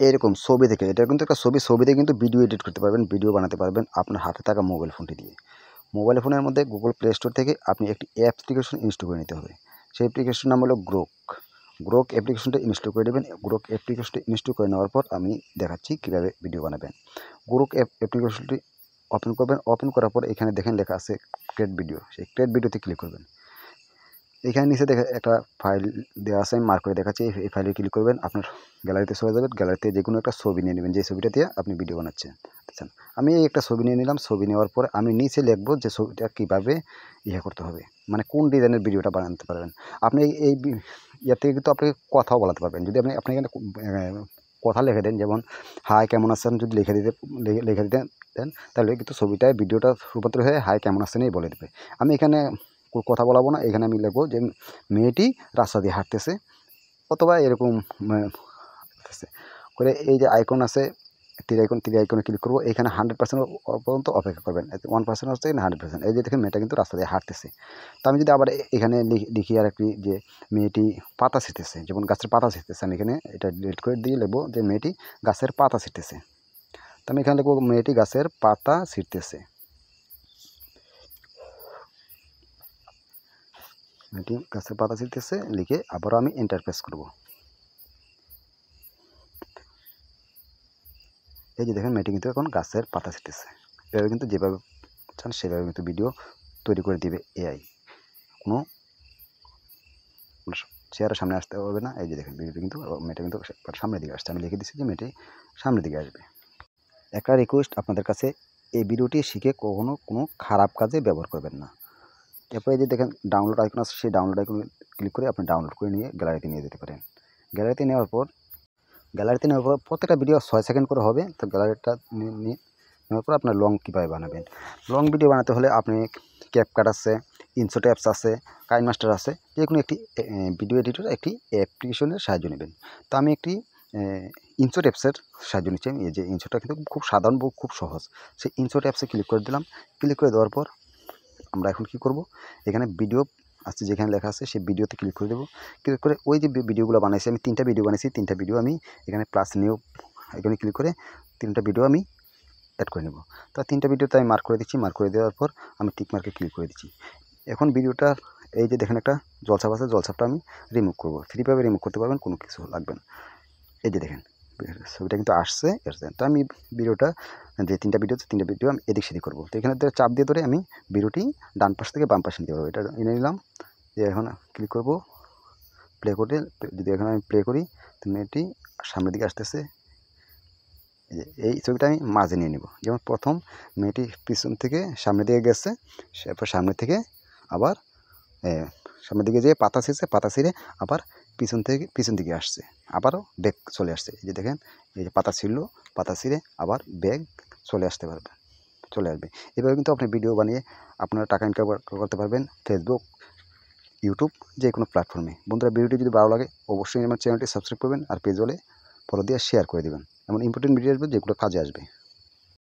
এরকম ছবি থেকে, এটা কিন্তু একটা ছবি দিয়ে কিন্তু ভিডিও এডিট করতে পারবেন, ভিডিও বানাতে পারবেন আপনার হাতে থাকা মোবাইল ফোনটি দিয়ে। মোবাইল ফোনের মধ্যে গুগল প্লে স্টোর থেকে আপনি একটি অ্যাপ্লিকেশন ইনস্টল করে নিতে হবে। সেই অ্যাপ্লিকেশন নাম হলো গ্রোক। গ্রোক অ্যাপ্লিকেশনটা ইনস্টল করে দেবেন। গ্রোক অ্যাপ্লিকেশনটি ইনস্টল করে নেওয়ার পর আমি দেখাচ্ছি কীভাবে ভিডিও বানাবেন। গ্রোক অ্যাপ্লিকেশনটি ওপেন করবেন। ওপেন করার পর এখানে দেখেন লেখা আছে ক্রিয়েট ভিডিও, সেই ক্রিয়েট ভিডিওতে ক্লিক করবেন। এখানে নিচে দেখে একটা ফাইল দেওয়া আছে, আমি মার্ক করে দেখাচ্ছি। এই ফাইলে ক্লিক করবেন, আপনার গ্যালারিতে চলে যাবেন। গ্যালারিতে যে কোনো একটা ছবি নিয়ে নেবেন, যে ছবিটা দিয়ে আপনি ভিডিও বানাচ্ছেন। আমি একটা ছবি নিয়ে নিলাম। ছবি নেওয়ার পরে আমি নিচে লিখবো যে ছবিটা কীভাবে করতে হবে, মানে কোন ডিজাইনের ভিডিওটা বানাতে পারবেন আপনি। এই ইয়ার থেকে কিন্তু আপনি কথাও বলাতে পারবেন। যদি আপনি এখানে কথা লিখে দেন, যেমন হাই কেমন আছেন যদি লিখে দিতেন দেন, তাহলে কিন্তু ছবিটায় ভিডিওটা রূপান্তর হয়ে হাই কেমন আছেনই বলে দেবে। আমি এখানে কথা বলাবো না, এখানে আমি লিখবো যে মেয়েটি রাস্তা দিয়ে হাঁটতেছে, অথবা এরকম করে এই যে আইকন আছে তীর আইকনে ক্লিক করবো। এখানে 100% পর্যন্ত অপেক্ষা করবেন। 1% হচ্ছে 100%। এই যে দেখেন মেয়েটা কিন্তু রাস্তা দিয়ে হাঁটতেছে। তো আমি যদি আবার এখানে লিখি আর একটি যে মেয়েটি পাতা ছিঁড়তেছে, যেমন গাছের পাতা ছিঁড়তেছে, আমি এখানে এটা ডিলিট করে দিয়ে লিখবো যে মেয়েটি গাছের পাতা ছিঁড়তেছে। তো আমি এখানে লিখবো মেয়েটি গাছের পাতা ছিঁড়তেছে। মেয়েটি গাছের পাতা ছিঁড়তেছে লিখে আবারও আমি এন্টার প্রেস করবো। এই যে দেখেন মেয়েটি কিন্তু এখন গাছের পাতা ছিঁড়তেছে। এভাবে কিন্তু যেভাবে চান সেভাবে কিন্তু ভিডিও তৈরি করে দিবে এআই। কোনো চেয়ারের সামনে আসতে হবে না। এই যে দেখেন ভিডিওটি কিন্তু মেয়েটা কিন্তু সামনের দিকে আসছে। আমি লিখে দিচ্ছি যে মেয়েটি সামনের দিকে আসবে। একটা রিকোয়েস্ট আপনাদের কাছে, এই ভিডিওটি শিখে কখনো কোনো খারাপ কাজে ব্যবহার করবেন না। এরপরে এই যে দেখেন ডাউনলোড আইকন আছে, সেই ডাউনলোড আইকন ক্লিক করে আপনি ডাউনলোড করে নিয়ে গ্যালারিতে নিয়ে যেতে পারেন। গ্যালারিতে নেওয়ার পর প্রত্যেকটা ভিডিও 6 সেকেন্ড করে হবে। তো গ্যালারিটা নিয়ে নেওয়ার পর আপনার লং কীভাবে বানাবেন। লং ভিডিও বানাতে হলে আপনি ক্যাপকাট আছে, ইনশট অ্যাপস আছে, কাইনমাস্টার আছে, যে কোনো একটি ভিডিও এডিটর একটি অ্যাপ্লিকেশনের সাহায্য নেবেন। তো আমি একটি ইনশট অ্যাপসের সাহায্য নিচ্ছি। এই যে ইনশটটা কিন্তু খুব সাধারণ, খুব সহজ। সেই ইনশট অ্যাপসে ক্লিক করে দিলাম। ক্লিক করে দেওয়ার পর আমরা এখন কী করব, এখানে ভিডিও আছে যেখানে লেখা আছে সেই ভিডিওতে ক্লিক করে দেবো। ক্লিক করে ওই যে ভিডিওগুলো বানাইছি, আমি 3টা ভিডিও বানিয়েছি, 3টা ভিডিও আমি এখানে প্লাস নিউ এখানে ক্লিক করে 3টা ভিডিও আমি অ্যাড করে নেব। তো 3টা ভিডিওতে আমি মার্ক করে দিচ্ছি। মার্ক করে দেওয়ার পর আমি টিক মার্কে ক্লিক করে দিচ্ছি। এখন ভিডিওটার এই যে দেখেন একটা জলছাপ আছে, জলছাপটা আমি রিমুভ করবো। ফ্রিভাবে রিমুভ করতে পারবেন, কোনো কিছু লাগবে না। এই যে দেখেন ছবিটা কিন্তু আসছে। তো আমি ভিডিওটা যে 3টা ভিডিও আমি এদিক সেদিক করবো। তো এখানে চাপ দিয়ে ধরে আমি ভিডিওটি ডান পাশ থেকে বাম পাশে নিতে পারবো। এটা এনে নিলাম। যে এখন ক্লিক করব প্লে করতে। যদি এখন আমি প্লে করি তো মেয়েটি সামনের দিকে আসতেছে। এই ছবিটা আমি মাঝে নিয়ে নেব। যেমন প্রথম মেয়েটি পিছন থেকে সামনের দিকে গেছে, তারপর সামনে থেকে আবার সামনের দিকে যেয়ে পাতা ছিঁড়ে আবার পিছন দিকে আসছে, আবারও ব্যাগ চলে আসছে। এই যে দেখেন এই যে পাতা ছিঁড়ে আবার ব্যাগ চলে আসবে। এভাবে কিন্তু আপনি ভিডিও বানিয়ে আপনারা টাকা ইনকাম করতে পারবেন ফেসবুক, ইউটিউব, যে কোনো প্ল্যাটফর্মে। বন্ধুরা, ভিডিওটি যদি ভালো লাগে অবশ্যই আমার চ্যানেলটি সাবস্ক্রাইব করবেন, আর পেজ হলে ফলো দিয়ে শেয়ার করে দেবেন। এমন ইম্পর্টেন্ট ভিডিও আসবে যেগুলো কাজে আসবে।